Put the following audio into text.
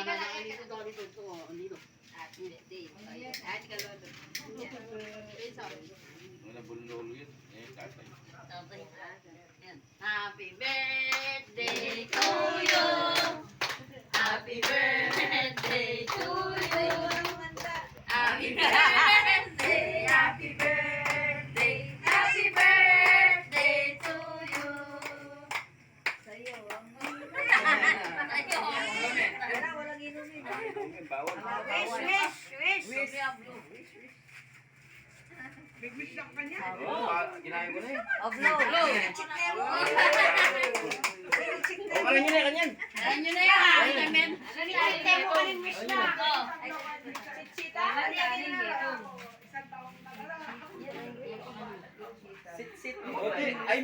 Happy birthday to you. Happy birthday to you. Happy birthday, happy birthday, happy birthday to you. Sa'yo. Walang inumin. Wish. Big-wish lang kanya. Ginahin ko na eh. Blow. Ano nyo na kanyan? Alam nyo na yan. Temo ka rin wish na. Sita? Sit. Okay. Ay,